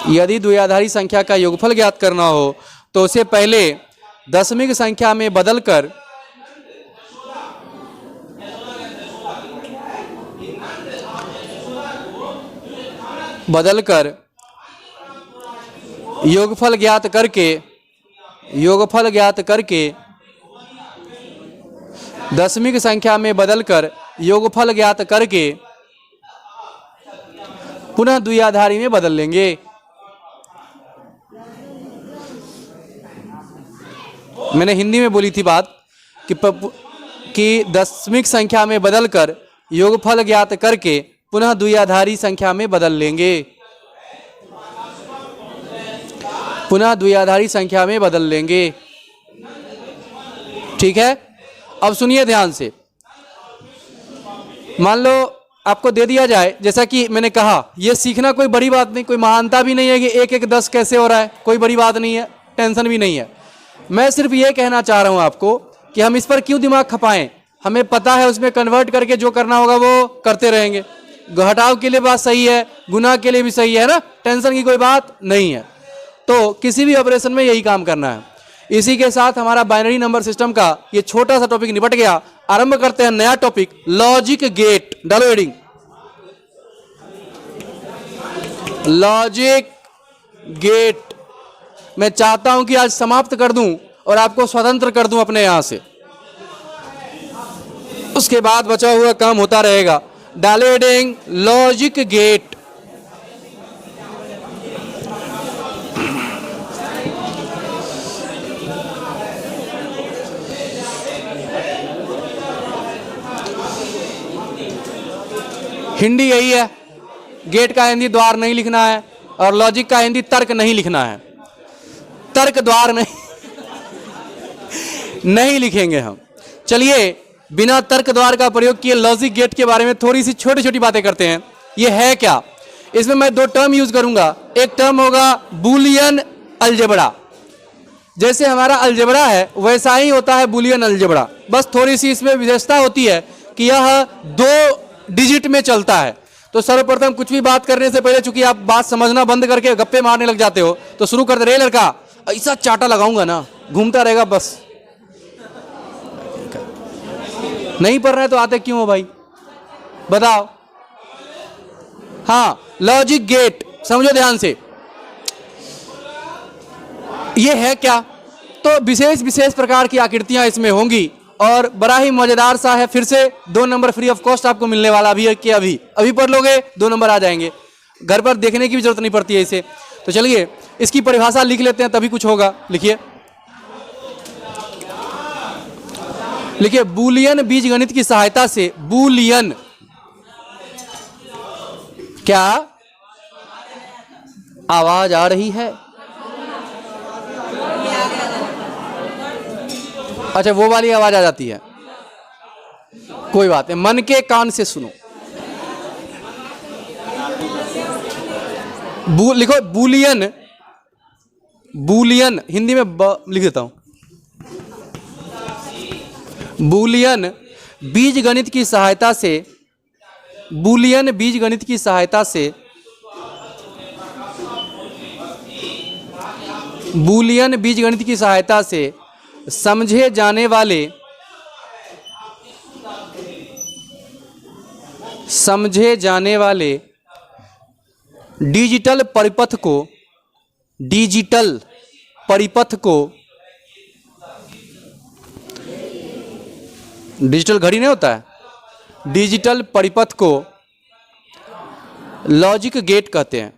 यदि द्विआधारी संख्या का योगफल ज्ञात करना हो तो उसे पहले दशमिक संख्या में बदलकर योगफल ज्ञात करके दशमिक संख्या में बदलकर योगफल ज्ञात करके पुनः द्विआधारी में बदल लेंगे। मैंने हिंदी में बोली थी बात कि दशमिक संख्या में बदलकर योगफल ज्ञात करके पुनः द्विआधारी संख्या में बदल लेंगे, पुनः द्विआधारी संख्या में बदल लेंगे। ठीक है, अब सुनिए ध्यान से। मान लो आपको दे दिया जाए, जैसा कि मैंने कहा यह सीखना कोई बड़ी बात नहीं, कोई महानता भी नहीं है कि 1 1 10 कैसे हो रहा है, कोई बड़ी बात नहीं है, टेंशन भी नहीं है। मैं सिर्फ ये कहना चाह रहा हूं आपको कि हम इस पर क्यों दिमाग खपाएं, हमें पता है उसमें कन्वर्ट करके जो करना होगा वो करते रहेंगे। घटाव के लिए बात सही है, गुना के लिए भी सही है ना, टेंशन की कोई बात नहीं है। तो किसी भी ऑपरेशन में यही काम करना है। इसी के साथ हमारा बाइनरी नंबर सिस्टम का ये छोटा सा टॉपिक निपट गया। आरंभ करते हैं नया टॉपिक, लॉजिक गेट। डालो हेडिंग, लॉजिक गेट। मैं चाहता हूं कि आज समाप्त कर दूं और आपको स्वतंत्र कर दूं अपने यहां से, उसके बाद बचा हुआ काम होता रहेगा। डालो हेडिंग, लॉजिक गेट। हिंदी यही है, गेट का हिंदी द्वार नहीं लिखना है और लॉजिक का हिंदी तर्क नहीं लिखना है। तर्क द्वार नहीं लिखेंगे हम। चलिए बिना तर्क द्वार का प्रयोग किए लॉजिक गेट के बारे में थोड़ी सी छोटी छोटी बातें करते हैं। ये है क्या, इसमें मैं 2 टर्म यूज करूंगा। एक टर्म होगा बूलियन अलजेब्रा, जैसे हमारा अलजेब्रा है वैसा ही होता है बूलियन अलजेब्रा, बस थोड़ी सी इसमें विशेषता होती है कि यह 2 डिजिट में चलता है। तो सर्वप्रथम कुछ भी बात करने से पहले, चूंकि आप बात समझना बंद करके गप्पे मारने लग जाते हो, तो शुरू कर दे रहे लड़का, ऐसा चाटा लगाऊंगा ना घूमता रहेगा बस। नहीं पढ़ रहे तो आते क्यों हो भाई, बताओ। हाँ, लॉजिक गेट समझो ध्यान से, ये है क्या, तो विशेष प्रकार की आकृतियां इसमें होंगी और बड़ा ही मजेदार सा है। फिर से 2 नंबर फ्री ऑफ कॉस्ट आपको मिलने वाला अभी कि अभी पढ़ लोगे 2 नंबर आ जाएंगे, घर पर देखने की भी जरूरत नहीं पड़ती है इसे। तो चलिए इसकी परिभाषा लिख लेते हैं तभी कुछ होगा। लिखिए बूलियन बीजगणित की सहायता से, बूलियन क्या आवाज आ रही है? अच्छा, वो वाली आवाज आ जाती है, कोई बात नहीं, मन के कान से सुनो। लिखो बूलियन, बूलियन हिंदी में लिख देता हूं। बूलियन बीजगणित की सहायता से, बूलियन बीजगणित की सहायता से, बूलियन बीजगणित की सहायता से समझे जाने वाले, समझे जाने वाले डिजिटल परिपथ को, डिजिटल परिपथ को, डिजिटल घड़ी नहीं होता है, डिजिटल परिपथ को लॉजिक गेट कहते हैं।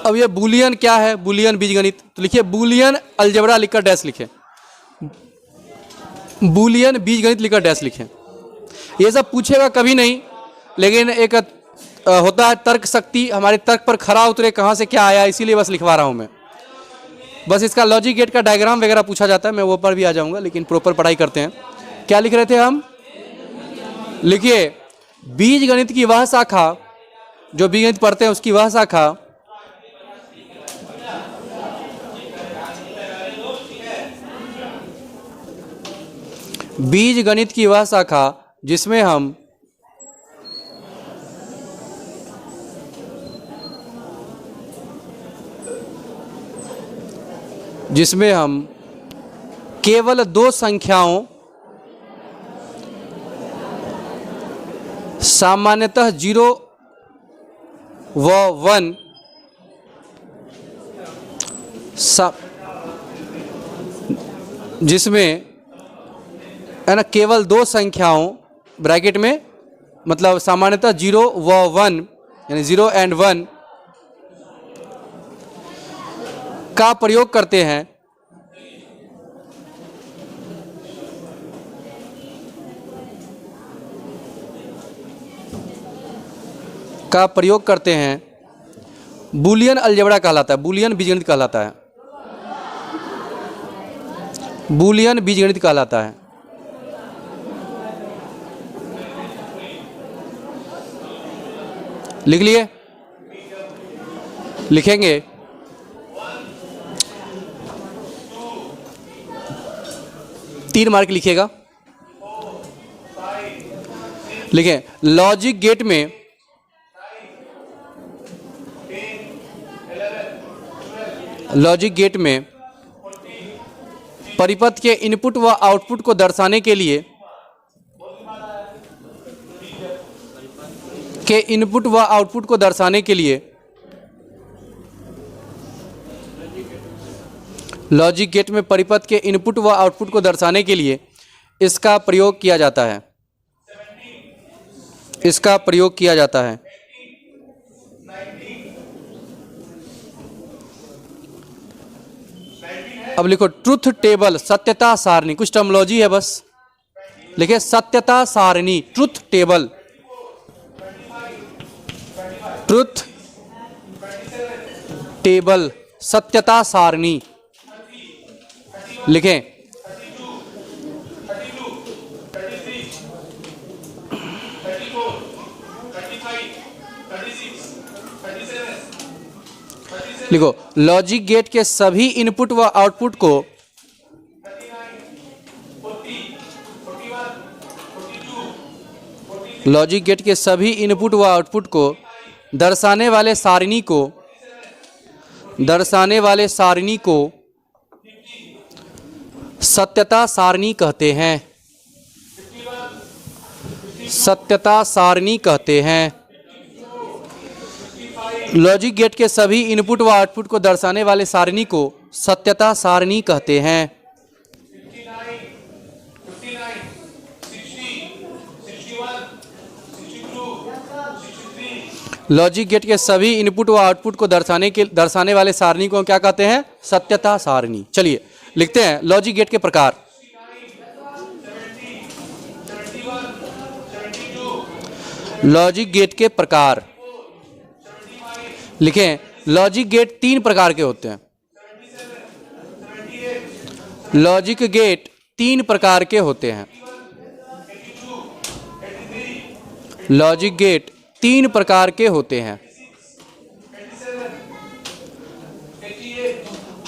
अब ये बूलियन क्या है? बूलियन बीजगणित, तो लिखिए बूलियन अलजेब्रा लिखकर डैश लिखें, बूलियन बीजगणित लिखकर डैश लिखें। ये सब पूछेगा कभी नहीं, लेकिन एक होता है तर्क शक्ति, हमारे तर्क पर खरा उतरे कहाँ से क्या आया, इसीलिए बस लिखवा रहा हूँ मैं। बस इसका लॉजिक गेट का डायग्राम वगैरह पूछा जाता है, मैं वो पर भी आ जाऊँगा, लेकिन प्रॉपर पढ़ाई करते हैं। क्या लिख रहे थे हम? लिखिए बीजगणित की वह शाखा, जो बीजगणित पढ़ते हैं उसकी वह शाखा बीजगणित की वह शाखा जिसमें हम केवल दो संख्याओं, सामान्यतः 0 व 1, जिसमें है ना केवल दो संख्याओं ब्रैकेट में, मतलब सामान्यतः 0 व 1 यानी 0 एंड 1 का प्रयोग करते हैं, का प्रयोग करते हैं, बूलियन अलजेब्रा कहलाता है, बूलियन बीजगणित कहलाता है, बूलियन बीजगणित कहलाता है। लिख लिए? लिखेंगे 3 मार्क लिखिएगा। लिखें लॉजिक गेट में, लॉजिक गेट में परिपथ के इनपुट व आउटपुट को दर्शाने के लिए, के इनपुट व आउटपुट को दर्शाने के लिए लॉजिक गेट में परिपथ के इनपुट व आउटपुट को दर्शाने के लिए इसका प्रयोग किया जाता है, इसका प्रयोग किया जाता है। अब लिखो ट्रुथ टेबल, सत्यता सारणी, कुछ टर्मिनोलॉजी है बस, लिखे सत्यता सारणी, ट्रुथ टेबल, ट्रुथ टेबल, सत्यता सारणी लिखें। लिखो लॉजिक गेट के सभी इनपुट व आउटपुट को लॉजिक गेट के सभी इनपुट व आउटपुट को दर्शाने वाले सारणी को, दर्शाने वाले सारणी को सत्यता सारणी कहते हैं, सत्यता सारणी कहते हैं। लॉजिक गेट के सभी इनपुट व आउटपुट को दर्शाने वाले सारणी को सत्यता सारणी कहते हैं। लॉजिक गेट के सभी इनपुट व आउटपुट को दर्शाने वाले सारणी को क्या कहते हैं? सत्यता सारणी। चलिए लिखते हैं लॉजिक गेट के प्रकार। लॉजिक गेट के प्रकार लिखें। लॉजिक गेट 3 प्रकार के होते हैं। लॉजिक गेट 3 प्रकार के होते हैं। लॉजिक गेट 3 प्रकार के होते हैं।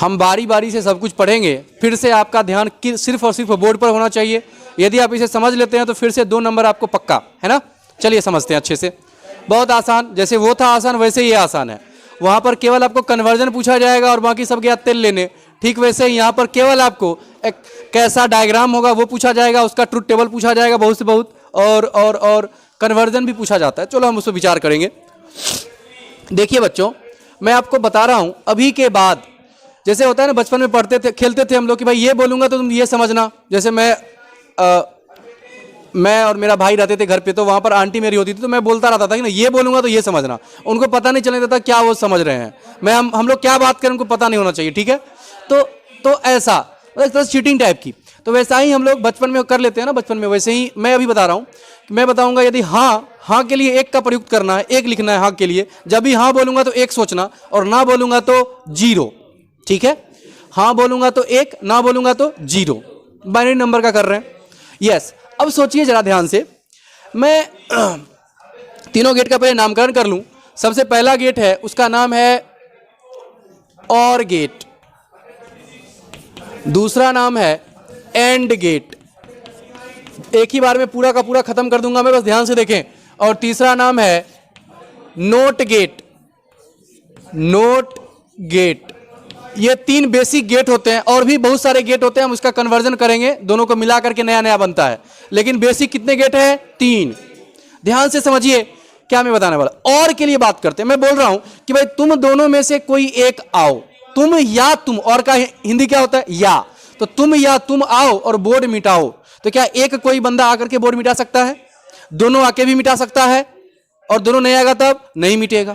हम बारी बारी से सब कुछ पढ़ेंगे। फिर से आपका ध्यान सिर्फ और सिर्फ बोर्ड पर होना चाहिए। यदि आप इसे समझ लेते हैं तो फिर से 2 नंबर आपको पक्का है ना। चलिए समझते हैं अच्छे से। बहुत आसान, जैसे वो था आसान वैसे ये आसान है। वहाँ पर केवल आपको कन्वर्जन पूछा जाएगा और बाकी सब गया तेल लेने। ठीक वैसे यहाँ पर केवल आपको एक कैसा डायग्राम होगा वो पूछा जाएगा, उसका ट्रुथ टेबल पूछा जाएगा बहुत से बहुत, और कन्वर्जन भी पूछा जाता है। चलो हम उस पर विचार करेंगे। देखिए बच्चों, मैं आपको बता रहा हूँ अभी के बाद, जैसे होता है ना बचपन में पढ़ते थे खेलते थे हम लोग कि भाई ये बोलूँगा तो तुम ये समझना। जैसे मैं और मेरा भाई रहते थे घर पे, तो वहाँ पर आंटी मेरी होती थी तो मैं बोलता रहता था कि ना ये बोलूँगा तो ये समझना। उनको पता नहीं चलने देता क्या वो समझ रहे हैं। हम लोग क्या बात करें उनको पता नहीं होना चाहिए। ठीक है, तो ऐसा एक तरह चीटिंग टाइप की। तो वैसा ही हम लोग बचपन में कर लेते हैं ना, बचपन में वैसे ही मैं अभी बता रहा हूँ। मैं बताऊंगा यदि हाँ के लिए 1 का प्रयुक्त करना है, 1 लिखना है हाँ के लिए। जब भी हाँ बोलूंगा तो 1 सोचना और ना बोलूंगा तो 0। ठीक है, हाँ बोलूंगा तो 1, ना बोलूंगा तो 0। बाइनरी नंबर का कर रहे हैं। यस, अब सोचिए जरा ध्यान से। मैं तीनों गेट का पहले नामकरण कर लूं। सबसे पहला गेट है उसका नाम है और गेट, दूसरा नाम है एंड गेट। एक ही बार में पूरा का पूरा खत्म कर दूंगा मैं, बस ध्यान से देखें। और तीसरा नाम है नोट गेट। नोट गेट, ये 3 बेसिक गेट होते हैं। और भी बहुत सारे गेट होते हैं, हम उसका कन्वर्जन करेंगे, दोनों को मिला करके नया नया बनता है। लेकिन बेसिक कितने गेट हैं? 3। ध्यान से समझिए क्या मैं बताने वाला। और के लिए बात करते हैं। मैं बोल रहा हूं कि भाई तुम दोनों में से कोई एक आओ। तुम या तुम, और का हिंदी क्या होता है? या। तो तुम या तुम आओ और बोर्ड मिटाओ। तो क्या एक कोई बंदा आकर के बोर्ड मिटा सकता है? दोनों आके भी मिटा सकता है, और दोनों नहीं आएगा तब नहीं मिटेगा।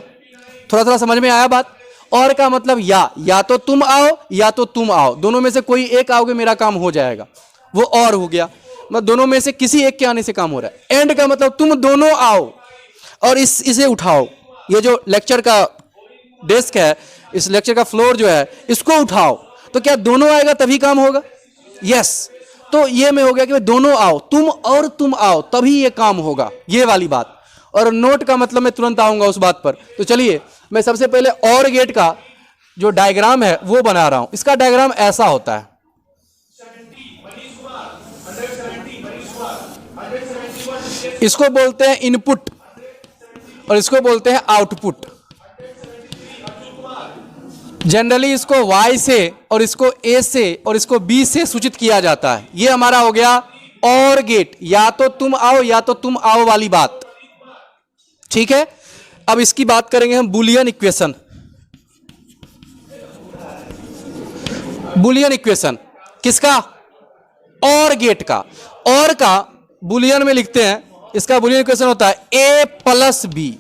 थोड़ा थोड़ा समझ में आया बात? और का मतलब या तो तुम आओ या तो तुम आओ, दोनों में से कोई एक आओगे मेरा काम हो जाएगा, वो और हो गया। मतलब दोनों में से किसी एक के आने से काम हो रहा है। एंड का मतलब तुम दोनों आओ और इसे उठाओ। ये जो लेक्चर का डेस्क है, इस लेक्चर का फ्लोर जो है, इसको उठाओ। तो क्या दोनों आएगा तभी काम होगा? यस। तो ये में हो गया कि दोनों आओ, तुम और तुम आओ तभी ये काम होगा, ये वाली बात। और नोट का मतलब मैं तुरंत आऊंगा उस बात पर। तो चलिए मैं सबसे पहले और गेट का जो डायग्राम है वो बना रहा हूं। इसका डायग्राम ऐसा होता है। इसको बोलते हैं इनपुट और इसको बोलते हैं आउटपुट। जनरली इसको Y से और इसको A से और इसको B से सूचित किया जाता है। ये हमारा हो गया और गेट, या तो तुम आओ या तो तुम आओ वाली बात। ठीक है, अब इसकी बात करेंगे हम बुलियन इक्वेशन। बुलियन इक्वेशन किसका? और गेट का। और का बुलियन में लिखते हैं, इसका बुलियन इक्वेशन होता है A + B।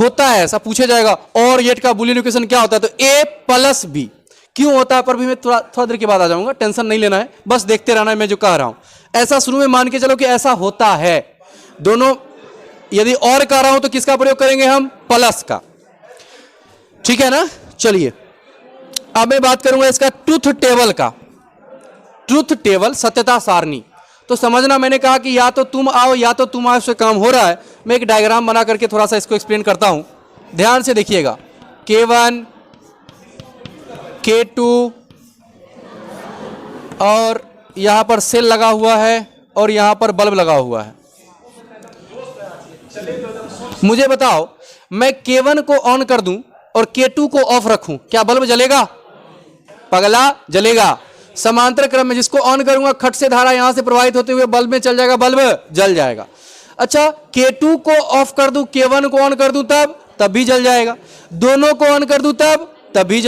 होता है ऐसा, पूछा जाएगा और गेट का बुलियन इक्वेशन क्या होता है, तो A + B क्यों होता है पर भी मैं थोड़ा देर के बाद आ जाऊंगा, टेंशन नहीं लेना है, बस देखते रहना है मैं जो कह रहा हूं। ऐसा शुरू में मान के चलो कि ऐसा होता है। दोनों यदि और कह रहा हूं तो किसका प्रयोग करेंगे हम? प्लस का। ठीक है ना। चलिए अब मैं बात करूंगा इसका ट्रुथ टेबल का। ट्रुथ टेबल, सत्यता सारणी। तो समझना, मैंने कहा कि या तो तुम आओ या तो तुम आओ से काम हो रहा है। मैं एक डायग्राम बना करके थोड़ा सा इसको एक्सप्लेन करता हूं, ध्यान से देखिएगा। K1 K2 और यहां पर सेल लगा हुआ है और यहां पर बल्ब लगा हुआ है। मुझे बताओ, मैं K1 को ऑन कर दूं और K2 को ऑफ रखूं, क्या बल्ब जलेगा? पगला, जलेगा। समांतर क्रम में जिसको ऑन करूंगा खट से धारा यहां से प्रवाहित होते हुए बल्ब में चल जाएगा, बल्ब जल जाएगा। अच्छा, K2 को ऑफ कर दूं, K1 को ऑन कर दूं तब भी जल जाएगा। दोनों को ऑन कर दूं तब भी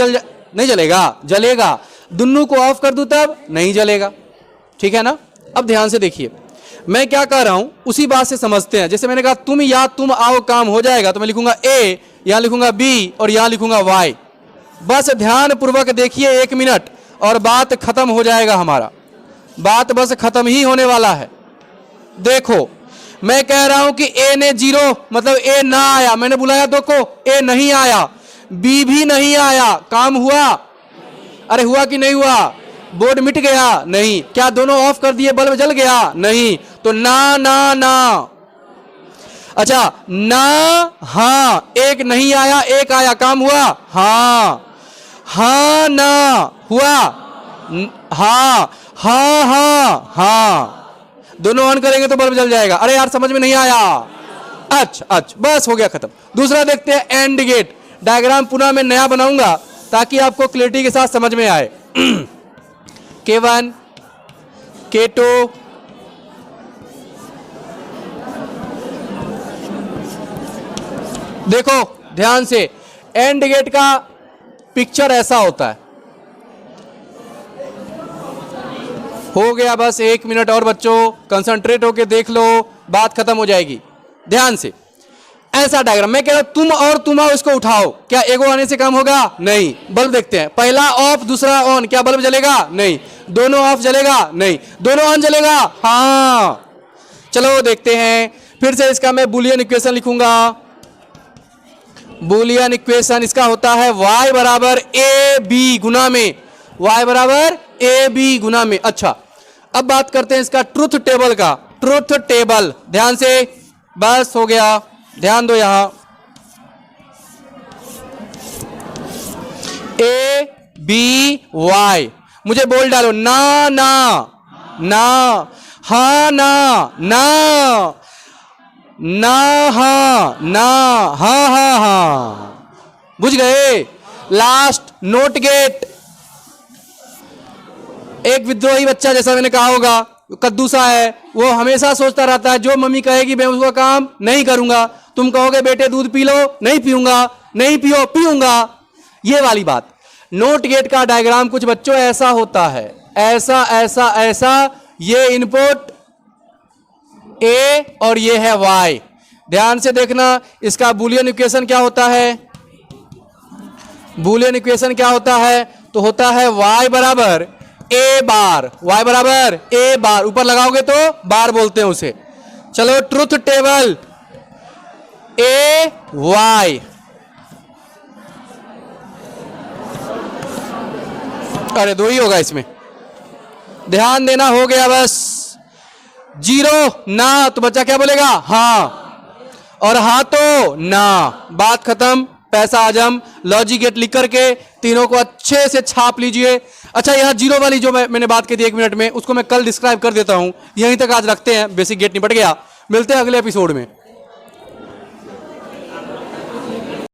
नहीं जलेगा? जलेगा। दोनों को ऑफ कर दूं तब नहीं जलेगा। ठीक है ना। अब ध्यान से देखिए मैं क्या कह रहा हूं, उसी बात से समझते हैं। जैसे मैंने कहा तुम या तुम आओ काम हो जाएगा, तो मैं लिखूंगा A, यहां लिखूंगा B और यहां लिखूंगा Y। बस ध्यान पूर्वक देखिए 1 मिनट और बात खत्म हो जाएगा हमारा। बात बस खत्म ही होने वाला है। देखो मैं कह रहा हूं कि ए ने 0 मतलब ए ना आया, मैंने बुलाया दो को, ए नहीं आया, बी भी नहीं आया, काम हुआ? अरे हुआ कि नहीं हुआ? बोर्ड मिट गया? नहीं। क्या दोनों ऑफ कर दिए बल्ब जल गया? नहीं। तो ना ना ना। अच्छा ना हाँ, एक नहीं आया एक आया, काम हुआ? हाँ। हाँ ना हुआ? हाँ हाँ हाँ हाँ। दोनों ऑन करेंगे तो बल्ब जल जाएगा। अरे यार समझ में नहीं आया। अच्छा अच्छा बस हो गया खत्म। दूसरा देखते हैं एंड गेट। डायग्राम पुनः मैं नया बनाऊंगा ताकि आपको क्लियरिटी के साथ समझ में आए। K1 K2 देखो ध्यान से, एंड गेट का पिक्चर ऐसा होता है। हो गया बस 1 मिनट और बच्चों, कंसंट्रेट होके देख लो, बात खत्म हो जाएगी। ध्यान से ऐसा डायग्राम, मैं कह रहा हूं तुम और तुम आओ, इसको उठाओ, क्या एगो आने से काम होगा? नहीं। बल्ब देखते हैं, पहला ऑफ दूसरा ऑन, क्या बल्ब जलेगा? नहीं। दोनों ऑफ जलेगा? नहीं। दोनों ऑन जलेगा? हाँ। चलो देखते हैं फिर से। इसका मैं बुलियन इक्वेशन लिखूंगा। बुलियन इक्वेशन इसका होता है y बराबर ए बी गुना में, y बराबर ए बी गुना में। अच्छा अब बात करते हैं इसका ट्रुथ टेबल का। ट्रुथ टेबल ध्यान से, बस हो गया, ध्यान दो यहां। ए बी वाई, मुझे बोल डालो ना ना ना, हा ना ना ना, हा ना, हा हा हा। बुझ गए? Last note gate. एक विद्रोही बच्चा, जैसा मैंने कहा होगा, कद्दू सा है, वो हमेशा सोचता रहता है जो मम्मी कहेगी मैं उसका काम नहीं करूंगा। तुम कहोगे बेटे दूध पी लो, नहीं पीऊंगा, नहीं पियो पीऊंगा, ये वाली बात। नोट गेट का डायग्राम कुछ बच्चों ऐसा होता है, ऐसा ऐसा ऐसा, ये इनपुट ए और ये है वाई। ध्यान से देखना, इसका बुलियन इक्वेशन क्या होता है? बुलियन इक्वेशन क्या होता है? तो होता है y बराबर ए बार, y बराबर ए बार, ऊपर लगाओगे तो बार बोलते हैं उसे। चलो ट्रुथ टेबल ए वाई, अरे दो ही होगा इसमें, ध्यान देना, हो गया बस। 0 ना तो बच्चा क्या बोलेगा? हाँ, और हाँ तो ना, बात खत्म। पैसा आजम लॉजिक गेट लिख करके तीनों को अच्छे से छाप लीजिए। अच्छा यहाँ 0 वाली जो मैंने बात की थी 1 मिनट में, उसको मैं कल डिस्क्राइब कर देता हूं। यहीं तक आज रखते हैं, बेसिक गेट निपट गया। मिलते हैं अगले एपिसोड में।